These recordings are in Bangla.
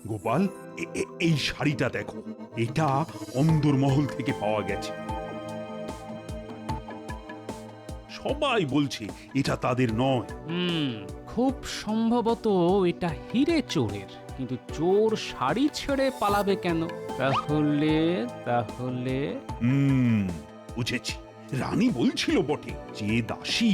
গোপাল, এই শাড়িটা দেখো, এটা অন্দরমহল থেকে পাওয়া গেছে। সবাই বলছে এটা তাদের নয়। খুব সম্ভবত এটা হিরে চোরের, কিন্তু চোর শাড়ি ছেড়ে পালাবে কেন? তাহলে তাহলে বুঝেছি। রানী বলছিল বটে যে দাসী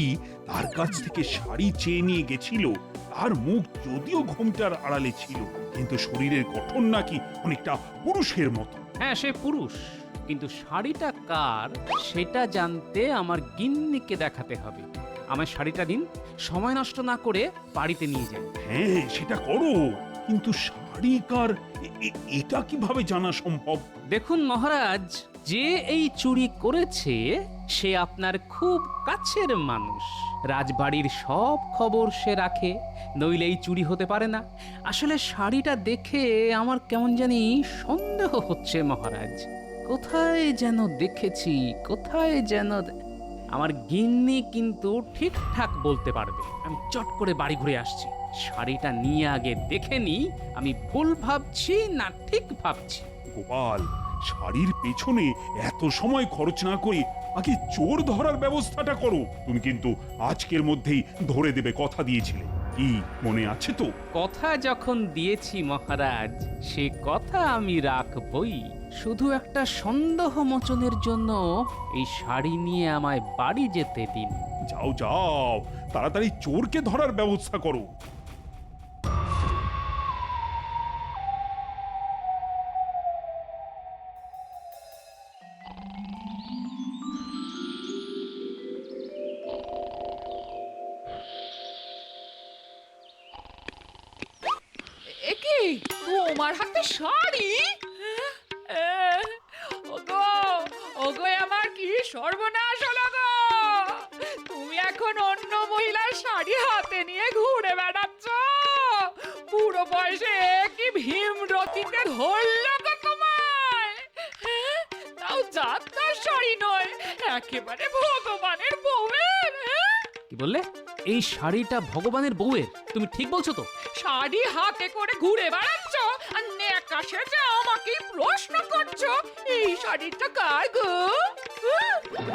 তার কাছ থেকে শাড়ি চেয়ে নিয়ে গেছিল, তার মুখ যদিও ঘোমটার আড়ালে ছিল, কিন্তু শরীরের গঠন নাকি অনেকটা পুরুষের মতো। হ্যাঁ, সে পুরুষ, কিন্তু শাড়িটা কার সেটা জানতে আমার গিন্নিকে দেখাতে হবে। আমার শাড়িটা দিন, সময় নষ্ট না করে বাড়িতে নিয়ে যাই। হ্যাঁ, সেটা করো, কিন্তু শাড়ি কার এটা কিভাবে জানা সম্ভব? দেখুন মহারাজ, যে এই চুরি করেছে সে আপনার খুব কাছের মানুষ। রাজবাড়ির সব খবর সে রাখে, নইলে এই চুরি হতে পারে না। আসলে শাড়িটা দেখে আমার কেমন জানি সন্দেহ হচ্ছে মহারাজ। কোথায় যেন দেখেছি, কোথায় যেন। আমার গিন্নি কিন্তু ঠিকঠাক বলতে পারবে। আমি চট করে বাড়ি ঘুরে আসছি। শাড়িটা নিয়ে আগে দেখে নি আমি ভুল ভাবছি না ঠিক ভাবছি। গোপাল, শাড়ির পেছনে এত সময় খরচ না করে আগে চোর ধরার ব্যবস্থাটা করো। তুমি কিন্তু আজকের মধ্যেই ধরে দেবে কথা দিয়েছিলে, কি মনে আছে তো? কথা যখন দিয়েছি মহারাজ, সে কথা আমি রাখবই। শুধু একটা সন্দেহ মোচনের জন্য এই শাড়ি নিয়ে আমায় বাড়ি যেতে দিন। যাও যাও, তাড়াতাড়ি চোরকে ধরার ব্যবস্থা করো। একি তোমার হাতে শাড়ি? ওগো ওগো, আমার কি সর্বনাশ হলো গো! তুমি এখন অন্য মহিলার শাড়ি হাতে নিয়ে ঘুরে বেড়াচ্ছ? পুরো বয়সে কি ভীমরতিতে ধরলো গো তোমায়? তাও যাত্রার শাড়ি নয়, একেবারে ভগবানের বউয়ের। কি বললে? এই শাড়িটা ভগবানের বউয়ের? তুমি ঠিক বলছো তো? শাড়ি হাতে করে ঘুরে বেড়াচ্ছ আর নেকা সেজে আমাকে প্রশ্ন করছো এই শাড়িটা কার গো?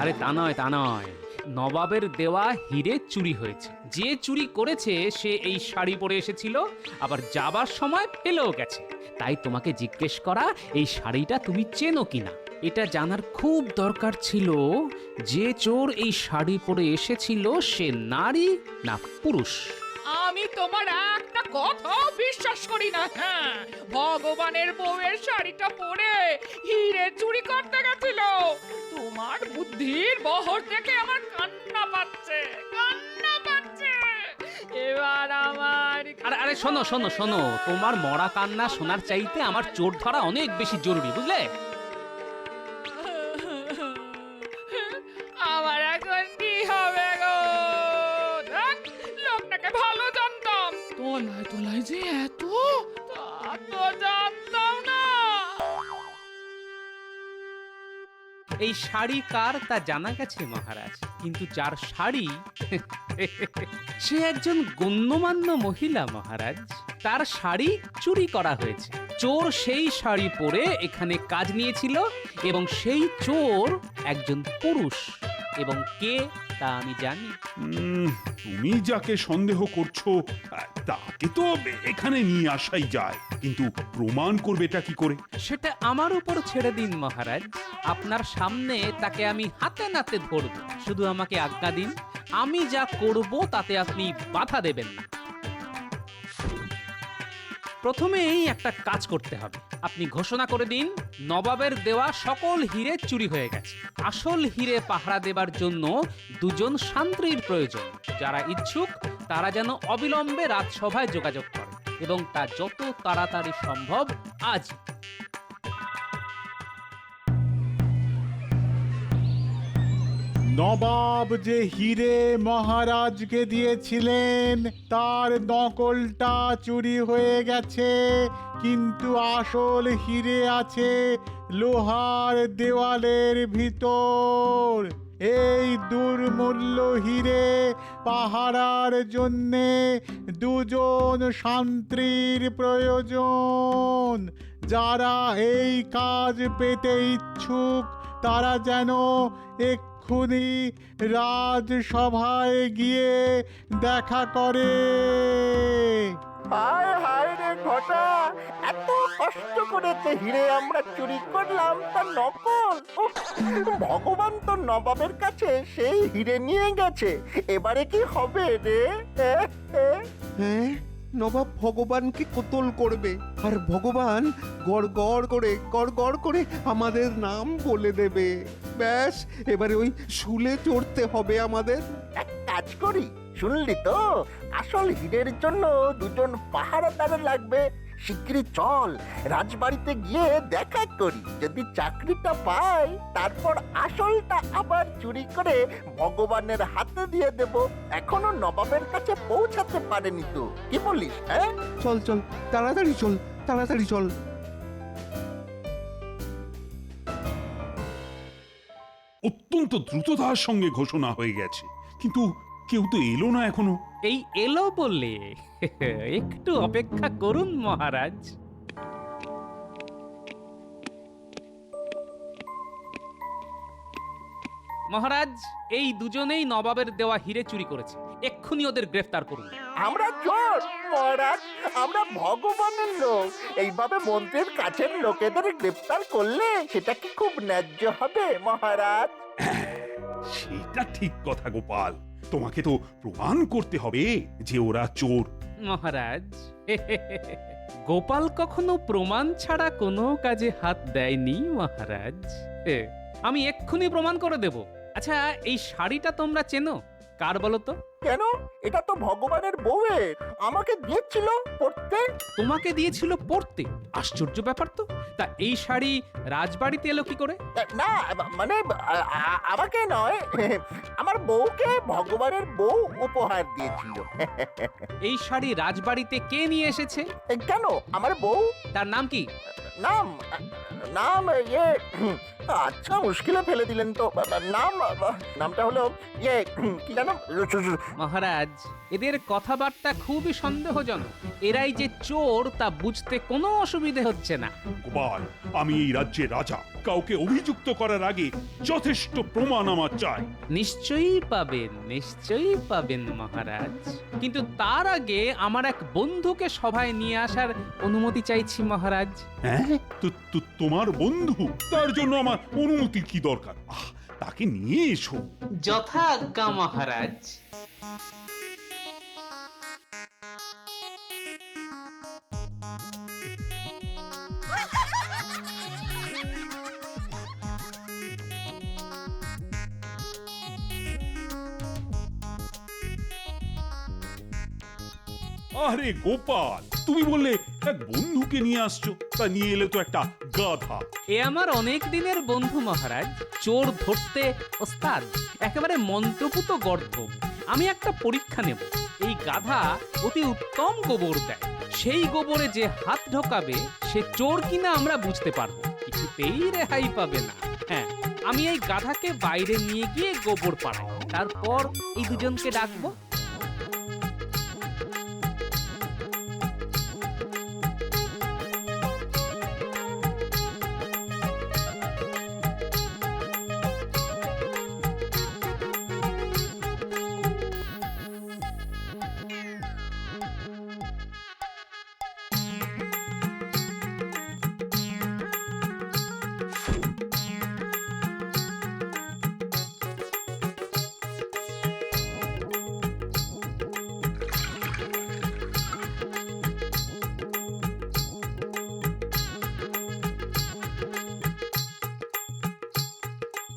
আরে তা নয়, তা নয়। নবাবের দেওয়া হিরে চুরি হয়েছে। যে চুরি করেছে সে এই শাড়ি পরে এসেছিল, আবার যাবার সময় ফেলেও গেছে। তাই তোমাকে জিজ্ঞেস করা এই শাড়িটা তুমি চেনো কিনা। এটা জানার খুব দরকার ছিল যে চোর এই শাড়ি পরে এসেছিল সে নারী না পুরুষ। আমি তোমার একটা কথাও বিশ্বাস করি না। হ্যাঁ, ভগবানের বউয়ের শাড়িটা পরে হিরে চুরি করতে গেছিল। তোমার বুদ্ধির বহর দেখে আমার কান্না পাচ্ছে, কান্না পাচ্ছে। এবার আমার আরে আরে শোনো শোনো শোনো, তোমার মরা কান্না শোনার চাইতে আমার চোর ধরা অনেক বেশি জরুরি, বুঝলে? আমার এখন কি হবে গো? দেখ, লোকটাকে ভালো জানতাম, তোলায় তোলায় যে এত, তা তো জানতাম না। এই শাড়ি কার তা জানা গেছে মহারাজ, কিন্তু যার শাড়ি সে একজন গণ্যমান্য মহিলা মহারাজ। তার শাড়ি চুরি করা হয়েছে। চোর সেই শাড়ি পরে এখানে কাজ নিয়েছিল এবং সেই চোর একজন পুরুষ। এবং কে তা আমি জানি। তুমি যাকে সন্দেহ করছো তাকে তো এখানে নিয়ে আসাই যায়, কিন্তু প্রমাণ করবেটা কি করে? সেটা আমার উপর ছেড়ে দিন মহারাজ। আপনার সামনে তাকে আমি হাতে নাতে ধরব। শুধু আমাকে আজ্ঞা দিন, আমি যা করব তাতে আপনি বাধা দেবেন না। প্রথমেই একটা কাজ করতে হবে। আপনি ঘোষণা করে দিন নবাবের দেওয়া সকল হিরে চুরি হয়ে গেছে। আসল হিরে পাহারা দেবার জন্য দুজন শান্ত্রীর প্রয়োজন। যারা ইচ্ছুক তারা যেন অবিলম্বে রাজসভায় যোগাযোগ করে এবং তা যত তাড়াতাড়ি সম্ভব আজ। নবাব যে হিরে মহারাজকে দিয়েছিলেন তার নকলটা চুরি হয়ে গেছে, কিন্তু আসল হিরে আছে লোহার দেওয়ালের ভিতর। এই দুর্মূল্য হিরে পাহারার জন্যে দুজন শান্ত্রীর প্রয়োজন। যারা এই কাজ পেতে ইচ্ছুক তারা যেন এক্ষুনি রাজসভায় গিয়ে দেখা করে। হায় হায় রে ঘটা, এত কষ্ট করে যে হিরে আমরা চুরি করলাম তার নকল। উফ, ভগবান তো নবাবের কাছে সেই হিরে নিয়ে গেছে, এবারে কি হবে রে? হ্যাঁ, নবাব ভগবানকে কোতল করবে আর ভগবান গড় গড় করে আমাদের নাম বলে দেবে। ব্যাস, এবারে ওই শুলে চড়তে হবে আমাদের। এক কাজ করি, শুনলি তো, আসল হীরের জন্য দুজন পাহারাদার লাগবে। শিগগিরই চল, রাজবাড়িতে গিয়ে দেখা করি। যদি চাকরিটা পাই তারপর আসলটা আবার চুরি করে ভগবানের হাতে দিয়ে দেব। এখনো নবাবের কাছে পৌঁছাতে পারেনি তো, কি বলিস? হ্যাঁ, চল চল, তাড়াতাড়ি চল, তাড়াতাড়ি চল। অত্যন্ত দ্রুততার সঙ্গে ঘোষণা হয়ে গেছে, কিন্তু কেউ তো এলো না এখনো। এই এলো বলে একটু অপেক্ষা করুন মহারাজ। মহারাজ, এই দুজনেই নবাবের দেওয়া হিরে চুরি করেছে, এক্ষুনি ওদের গ্রেফতার করুন। আমরা চোর মহারাজ, আমরা ভগবানের লোক। এইভাবে মন্ত্রীর কাছের লোকেদের গ্রেফতার করলে সেটা কি খুব ন্যায্য হবে মহারাজ? সেটা ঠিক কথা গোপাল, তোমাকে তো প্রমাণ করতে হবে যে ওরা চোর। মহারাজ, গোপাল কখনো প্রমাণ ছাড়া কোনো কাজে হাত দেয়নি মহারাজ। আমি এক্ষুনি প্রমাণ করে দেব। আচ্ছা, এই শাড়িটা তোমরা চেনো? কার বলো তো? কেন? এটা তো ভগবানের বউয়ের, আমাকে দিয়েছিল পড়তে। তোমাকে দিয়েছিল পড়তে? আশ্চর্য ব্যাপার তো। তা এই শাড়ি রাজবাড়িতে এলো কি করে? না মানে আমাকে নয়, আমার বউকে ভগবানের বউ উপহার দিয়েছিল। এই শাড়ি রাজবাড়িতে কে নিয়ে এসেছে? কেন? আমার বউ। তার নাম কি? নাম নাম আচ্ছা, মুশকিলে ফেলে দিলেন তো। নামটা হলো কি জানো? মহারাজ, এদের কথাবার্তা খুবই সন্দেহজনক। এরাই যে চোর তা বুঝতে কোনো অসুবিধে হচ্ছে না। গোপাল, আমি এই রাজ্যের রাজা, কাউকে অভিযুক্ত করার আগে যথেষ্ট প্রমাণ আমার চাই। নিশ্চয়ই পাবেন মহারাজ, কিন্তু তার আগে আমার এক বন্ধুকে সভায় নিয়ে আসার অনুমতি চাইছি মহারাজ। হ্যাঁ, তোমার বন্ধু? তার জন্য আমার অনুমতির কি দরকার? তাকে নিয়ে এসো। যথা আজ্ঞা মহারাজ। আরে গোপাল, তুমি বললে এক বন্ধুকে নিয়ে আসছো, তা নিয়ে এলে তো একটা গাধা। এ আমার অনেক দিনের বন্ধু মহারাজ, চোর ধরতে ওস্তাদ, একেবারে মন্ত্রপুত গর্ধ। আমি একটা পরীক্ষা নেব। এই গাধা অতি উত্তম গোবর দেয়, সেই গোবরে যে হাত ঢোকাবে সে চোর কিনা আমরা বুঝতে পারবো, কিছুতেই রেহাই পাবে না। হ্যাঁ, আমি এই গাধাকে বাইরে নিয়ে গিয়ে গোবর পাড়াই, তারপর এই দুজনকে ডাকবো।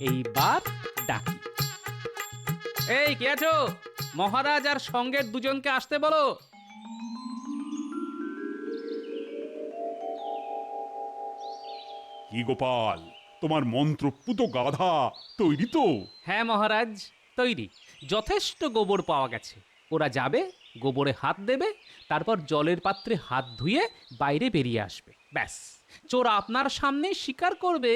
এইবার ডাকি। এই কে আছো? মহারাজ আর সঙ্গের দুজনকে আসতে বলো। কি গোপাল, তোমার মন্ত্রপুত গাধা তৈরি তো? হ্যাঁ মহারাজ, তৈরি। যথেষ্ট গোবর পাওয়া গেছে। ওরা যাবে, গোবরে হাত দেবে, তারপর জলের পাত্রে হাত ধুয়ে বাইরে বেরিয়ে আসবে। ব্যাস, চোর আপনার সামনে স্বীকার করবে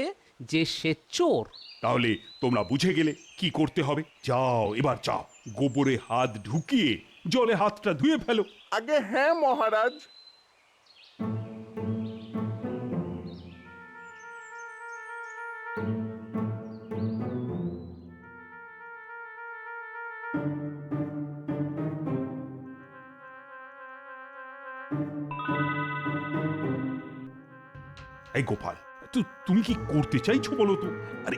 যে সে চোর। তাহলে তোমরা বুঝে গেলে কি করতে হবে। যাও, এবার যাও, গোবরে হাত ঢুকিয়ে জলে হাতটা ধুয়ে ফেলো। আগে হ্যাঁ মহারাজ। এই গোপাল, তুমি কি করতে চাইছো বলো তো? আরে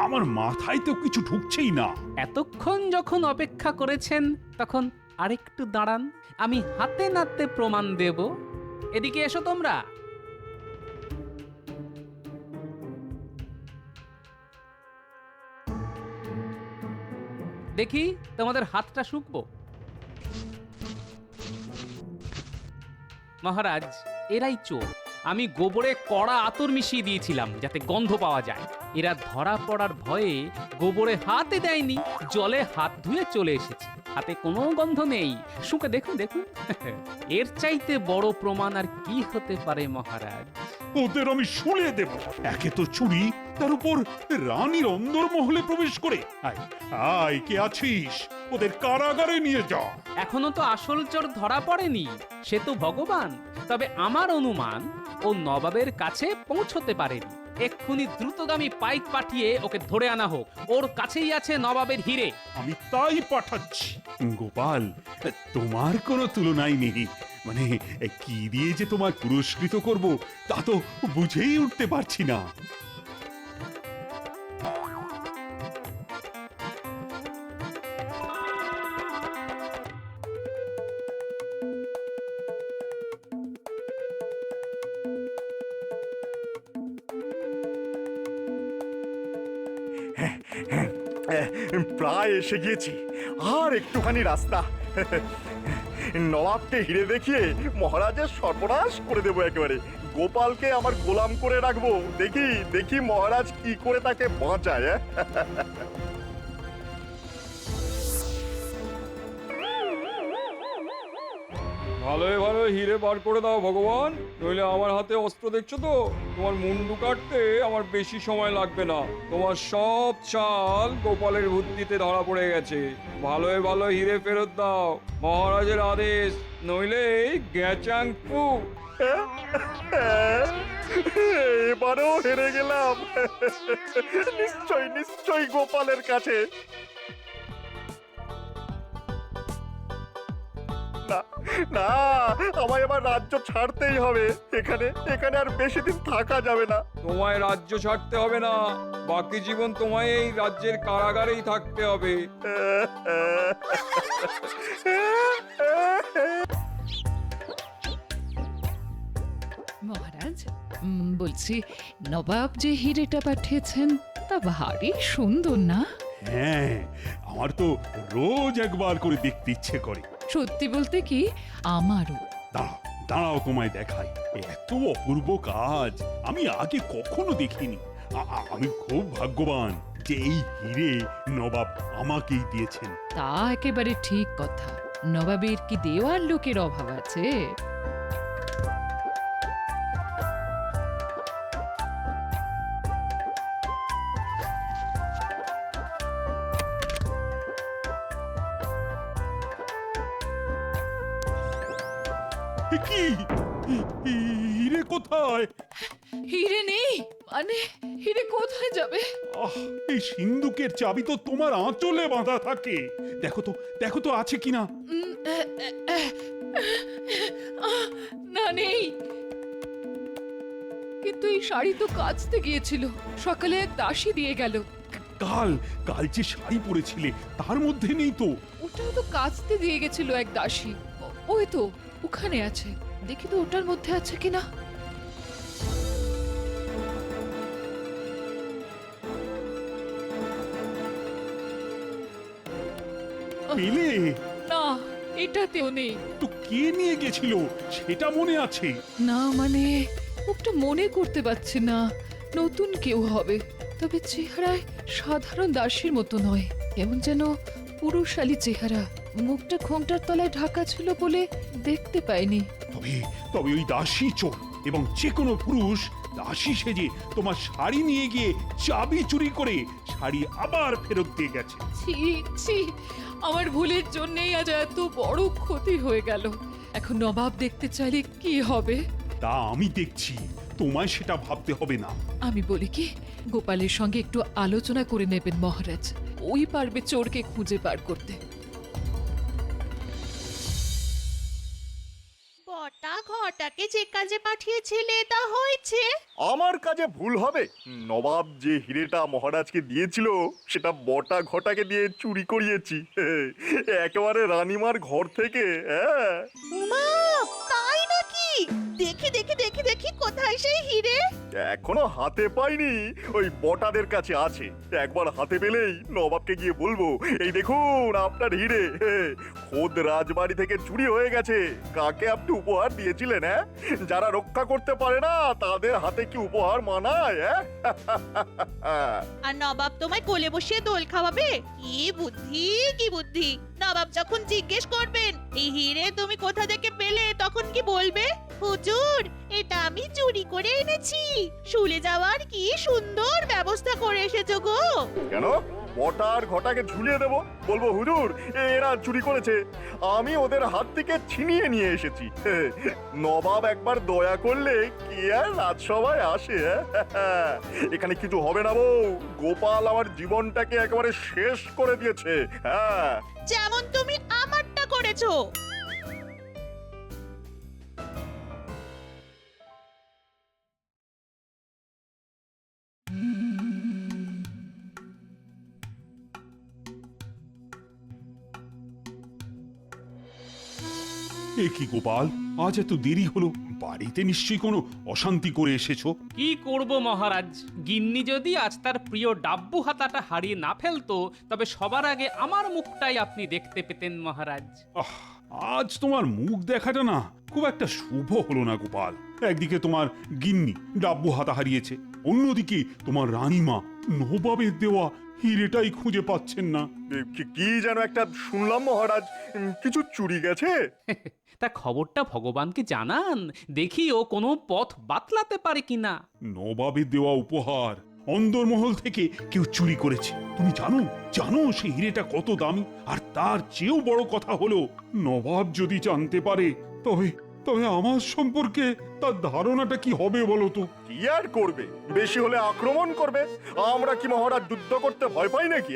আমার মাথায় তো কিছু ঢুকছেই না। এতক্ষণ যখন অপেক্ষা করেছেন তখন আরেকটু দাঁড়ান, আমি হাতে নাতে প্রমাণ দেব। এদিকে এসো তোমরা। দেখি তোমাদের হাতটা শুকবো। মহারাজ, এরাই চোর। আমি গোবরে কড়া আতর মিশিয়ে দিয়েছিলাম যাতে গন্ধ পাওয়া যায়। এরা ধরা পড়ার ভয়ে গোবরে হাতে দেয়নি, জলে হাত ধুয়ে চলে এসেছে। হাতে কোনো গন্ধ নেই। শুকে দেখুন দেখুন। এর চাইতে বড় প্রমাণ আর কি হতে পারে মহারাজ? ওদের আমি শুলে দেব। একে তো চুরি, তার উপর রানীর অন্দরমহলে প্রবেশ করে। আয় আয়, কে আছিস? ওদের কারাগারে নিয়ে যা। এখনো তো আসল চোর ধরা পড়েনি, সে তো ভগবান। তবে আমার অনুমান ও নবাবের কাছে পৌঁছতে পারেনি। এক্ষুনি দ্রুতগামী পাইক পাঠিয়ে ওকে ধরে আনা হোক। ওর কাছেই আছে নবাবের হিরে। আমি তাই পাঠাচ্ছি। গোপাল, তোমার কোনো তুলনাই নেই। মানে কি দিয়ে যে তোমার পুরস্কৃত করব তা তো বুঝেই উঠতে পারছি না। প্রায় এসে গিয়েছি, আর একটুখানি রাস্তা। নবাবকে হিরে দেখিয়ে মহারাজের সর্বনাশ করে দেবো একেবারে। গোপালকে আমার গোলাম করে রাখবো। দেখি দেখি মহারাজ কি করে তাকে বাঁচায়। ভালোই ভালো হিরে বার করে দাও ভগবান, নইলে আমার হাতে অস্ত্র দেখছো তো, তোমার মুন্ডু কাটতে আমার বেশি সময় লাগবে না। তোমার সব চাল গোপালের বুদ্ধিতে ধরা পড়ে গেছে। ভালোই ভালো হিরে ফেরত দাও, মহারাজের আদেশ, নইলে গ্যাচাং ফু। এবারও হেরে গেলাম। নিশ্চয় নিশ্চয় গোপালের কাছে। না না, আমায় এবার রাজ্য ছাড়তেই হবে। এখানে এখানে আর বেশি দিন থাকা যাবে না। তোমায় রাজ্য ছাড়তে হবে না, বাকি জীবন তোমায় এই রাজ্যের কারাগারেই থাকতে হবে। মহারাজ, বলছি নবাব যে হিরেটা পাঠিয়েছেন তা ভারী সুন্দর না? হ্যাঁ, আমার তো রোজ একবার করে দেখতে ইচ্ছে করে। সত্যি বলতে কি, আমারও। দাঁড়াও দাঁড়াও, তোমায় দেখাই। এত অপূর্ব কাজ আমি আগে কখনো দেখিনি। আমি খুব ভাগ্যবান যে এই হিরে নবাব আমাকেই দিয়েছেন। তা একেবারে ঠিক কথা। নবাবের কি দেওয়ার লোকের অভাব আছে? কি হিরে কোথায়? হিরে নেই মানে হিরে কোথায় যাবে? এই সিন্ধুকের চাবি তো তোমার আঁচলে বাঁধা থাকে। দেখো তো আছে কিনা। না, নেই। কিন্তু এই শাড়ি তো কাচতে গিয়েছিল, সকালে এক দাসী দিয়ে গেল। কাল যে শাড়ি পরেছিলে তার মধ্যে নেই তো। ওটাও তো কাচতে দিয়ে গেছিল এক দাসী। ওই তো ওখানে আছে, দেখি তো ওটার মধ্যে আছে কিনা। পেলে? না, এটাতেও নেই। তো কে নিয়ে গেছিল সেটা মনে আছে? না মানে ওটা মনে করতে পারছি না। নতুন কেউ হবে, তবে চেহারায় সাধারণ দাসীর মতো নয়, কেমন যেন পুরুষালী চেহারা। মুখটা ঘোমটার তলায় ঢাকা ছিল বলে দেখতে পাইনি। তবে ওই দাসী চোর। এবং যে কোনো পুরুষ দাসী সেজে তোমার শাড়ি নিয়ে গিয়ে চাবি চুরি করে শাড়ি আবার ফেরত দিয়ে গেছে। ছি ছি, আমার ভুলের জন্যই আজ এত বড় ক্ষতি হয়ে গেল। এখন নবাব দেখতে চাইলে কি হবে? তা আমি দেখছি, তোমায় সেটা ভাবতে হবে না। আমি বলি কি, গোপালের সঙ্গে একটু আলোচনা করে নেবেন মহারাজ, ওই পারবে চোরকে খুঁজে বার করতে। বটা ঘটাকে যে কাজে পাঠিয়েছিলে তা হয়েছে? আমার কাজে ভুল হবে? নবাব যে হিরেটা মহারাজকে দিয়েছিল সেটা বটা ঘটাকে দিয়ে চুরি করিয়েছি, একেবারে রানীমার ঘর থেকে। হ্যাঁ, মা, তাই নাকি? দেখি দেখি দেখি দেখি কোথায় সেই হিরে? এখনো হাতে পাইনি, ওই বটাদের কাছে আছে। একবার হাতে পেলেই নবাবকে গিয়ে বলবো, এই দেখুন আপনার হিরে, খোদ রাজবাড়ি থেকে চুরি হয়ে গেছে। কাকে আপনি উপহার দিয়েছিলেন? হ্যাঁ, যারা রক্ষা করতে পারে না তাদের হাতে কি উপহার মানায়? আর নবাব তোমায় কোলে বসিয়ে দোল খাওয়াবে? কি বুদ্ধি, কি বুদ্ধি! নবাব যখন জিজ্ঞেস করবেন এই হিরে তুমি কোথা থেকে পেলে, তখন কি বলবে? হুজুর, এটা আমি চুরি করে এনেছি। শুলে যাওয়ার কি সুন্দর ব্যবস্থা করে এসেছো গো। কেন বটার ঘটাকে ঝুলিয়ে দেবো? বলবো হুজুর এরা চুরি করেছে, আমি ওদের হাত থেকে ছিনিয়ে নিয়ে এসেছি। নবাব একবার দয়া করলে কি আর রাজসভায় আসে? এখানে কিছু হবে না বউ, গোপাল আমার জীবনটাকে একেবারে শেষ করে দিয়েছে। হ্যাঁ, যেমন তুমি আমারটা করেছো। এ কি গোপাল, আজ এত দেরি হলো? বাড়িতে নিশ্চয়ই কোনো অশান্তি করে এসেছো। কি করব মহারাজ, গিন্নি যদি আজ তার প্রিয় ডাব্বু হাতাটা হারিয়ে না ফেলতো, তবে সবার আগে আমার মুখটাই আপনি দেখতে পেতেন মহারাজ। আহ, আজ তোমার মুখ দেখাটা না খুব একটা শুভ হলো না গোপাল। একদিকে তোমার গিন্নি ডাব্বু হাতা হারিয়েছে, অন্যদিকে তোমার রানীমা নবাবের দেওয়া হিরেটাই খুঁজে পাচ্ছেন না। কি যেন একটা শুনলাম মহারাজ, কিছু চুরি গেছে। তা খবরটা ভগবানকে জানান, দেখি ও কোনো পথ বাতলাতে পারে কিনা। নবাবের দেওয়া উপহার অন্দরমহল থেকে কেউ চুরি করেছে। তুমি জানো জানো সেই হিরেটা কত দামি? আর তার চেয়েও বড় কথা হলো, নবাব যদি জানতে পারে তবে তবে আমার সম্পর্কে তার ধারণাটা কি হবে বলো তো? কি আর করবে, বেশি হলে আক্রমণ করবে। আমরা কি মহারাজ যুদ্ধ করতে ভয় পাই নাকি?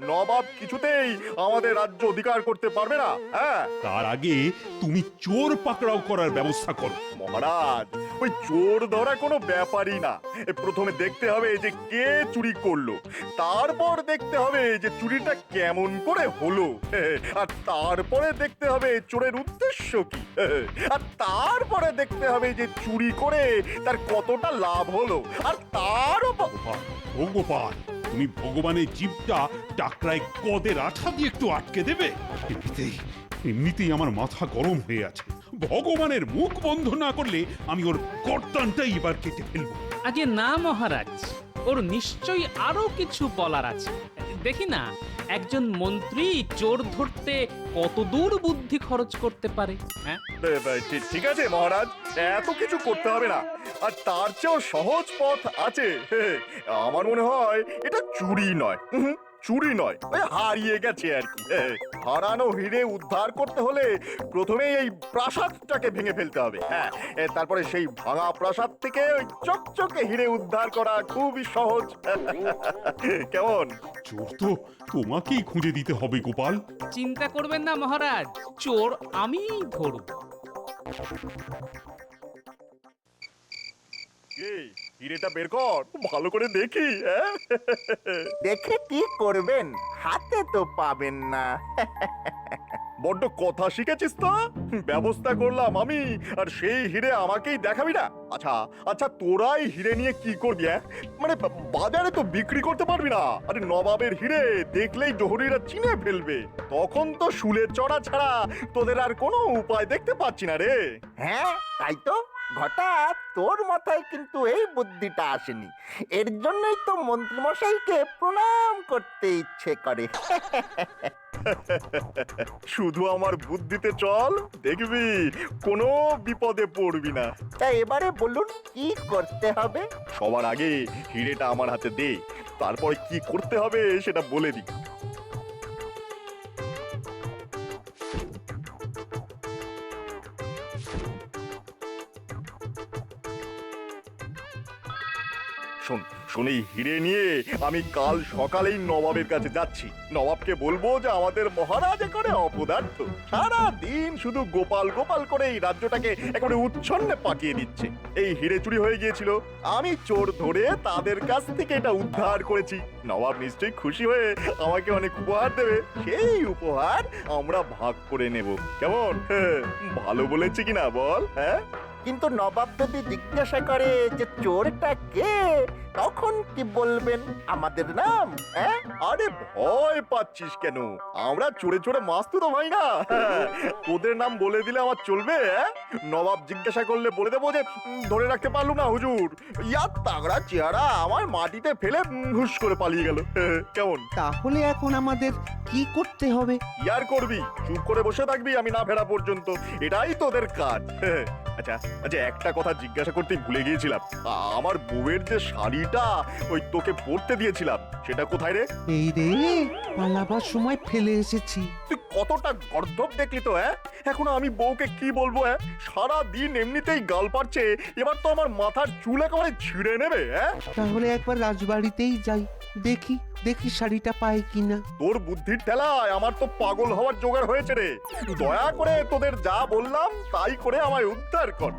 নবাব কিছুতেই আমাদের রাজ্য অধিকার করতে পারবে না। হ্যাঁ, তার আগে তুমি চোর পাকড়াও করার ব্যবস্থা করো। মহারাজ ওই চোর ধরা কোনো ব্যাপারই না। প্রথমে দেখতে হবে যে কে চুরি করলো, তারপর দেখতে হবে যে চুরিটা কেমন করে হলো, আর তারপরে দেখতে হবে চোরের উদ্দেশ্য কি, আর তারপরে দেখতে হবে যে চুরি করে তার কতটা লাভ হলো, আর তার ও গোপাল, তুমি ভগবানের জীবটা টাকরায় কদের আঠা দিয়ে একটু আটকে দেবে? এমনিতেই আমার মাথা গরম হয়ে আছে। ভগবানের মুখ বন্ধ না করলে আমি ওর গর্দানটাই এবার কেটে ফেলবো। আগে না মহারাজ, ওর নিশ্চয়ই আরো কিছু বলার আছে। দেখি না একজন মন্ত্রী চোর ধরতে কত দূর বুদ্ধি খরচ করতে পারে। হ্যাঁ, ঠিক আছে মহারাজ, এত কিছু করতে হবে না, আর তার চেয়েও সহজ পথ আছে। আমার মনে হয় এটা চুরি নয়, চুরি নয়, ওই হারিয়ে গেছে আর কি। হারানো হিরে উদ্ধার করতে হলে প্রথমে এই প্রাসাদটাকে ভেঙে ফেলতে হবে। হ্যাঁ, তারপরে সেই ভাঙা প্রাসাদ থেকে ওই চকচকে হিরে উদ্ধার করা খুবই সহজ। কেমন? চোর তো তোমাকেই খুঁজে দিতে হবে গোপাল। চিন্তা করবেন না মহারাজ, চোর আমিই ধরব। হিরেটা বের কর, ভালো করে দেখি। দেখে কি করবেন? হাতে তো পাবেন না। বড্ড কথা শিখেছিস তো। ব্যবস্থা করলাম আমি, আর সেই হিরে আমাকেই দেখাবি না? আচ্ছা আচ্ছা, তোরাই হিরে নিয়ে কি করবি? মানে বাজারে তো বিক্রি করতে পারবি না। আরে নবাবের হিরে দেখলেই জহরিরা চিনে ফেলবে, তখন তো শুলে চড়া ছাড়া তোদের আর কোনো উপায় দেখতে পাচ্ছি না রে। হ্যাঁ, তাই তো। ঘটা, তোর মাথায় কিন্তু এই বুদ্ধিটা আসেনি। এর জন্যই তো মন্ত্রীমশাইকে প্রণাম করতে ইচ্ছে করে। শুধু আমার বুদ্ধিতে চল, দেখবি কোনো বিপদে পড়বি না। তা এবারে বলুন কি করতে হবে? সবার আগে হিরেটা আমার হাতে দে, তারপরে কি করতে হবে সেটা বলে দিই। শোন শোন, এই হিরে নিয়ে আমি কাল সকালেই নবাবের কাছে যাচ্ছি। নবাবকে বলবো যে আমাদের মহারাজ এখানে অপদার্থ, সারা দিন শুধু গোপাল গোপাল করে এই রাজ্যটাকে একেবারে উচ্ছন্নে পাঠিয়ে দিচ্ছে। এই হিরে চুরি হয়ে গিয়েছিল, আমি চোর ধরে তাদের কাছ থেকে এটা উদ্ধার করেছি। নবাব নিশ্চয়ই খুশি হয়ে আমাকে অনেক উপহার দেবে, সেই উপহার আমরা ভাগ করে নেব। কেমন? ভালো বলেছি কিনা বল? হ্যাঁ, কিন্তু নবাব যদি জিজ্ঞাসা করে যে চোরটা কে, তখন কি বলবেন? আমাদের নাম? হ্যাঁ, আরে ভয় পাচ্ছিস কেন? আমরা চোরে চোরে মাস্ত তো ভাই না। ওদের নাম বলে দিলে আমার চলবে? নবাব জিজ্ঞাসা করলে বলে দেবো যে ধরে রাখতে পারলুম না হুজুর, ইয়ার তাগড়া চেহারা আমার মাটিতে ফেলে হুশ করে পালিয়ে গেল। কেমন? তাহলে এখন আমাদের কি করতে হবে? ইয়ার করবি, চুপ করে বসে থাকবি আমি না ফেরা পর্যন্ত, এটাই তোদের কাজ। আচ্ছা আচ্ছা, একটা কথা জিজ্ঞাসা করতেই ভুলে গিয়েছিলাম, আমার বউয়ের যে শাড়িটা ওই তোকে পরতে দিয়েছিলাম সেটা কোথায় রে? এই রে, পালাবার সময় ফেলে এসেছি। তুই কতটা গর্ধব দেখলি তো? এখন আমি বউকে কি বলবো? সারা দিন এমনিতেই গাল পারছে, এবার তো আমার মাথার চুল একেবারে ছিঁড়ে নেবে। তাহলে একবার রাজবাড়িতেই যাই, দেখি দেখি শাড়িটা পাই কিনা। তোর বুদ্ধির ঠেলায় আমার তো পাগল হওয়ার জোগাড় হয়েছে রে। দয়া করে তোদের যা বললাম তাই করে আমায় উদ্ধার কর।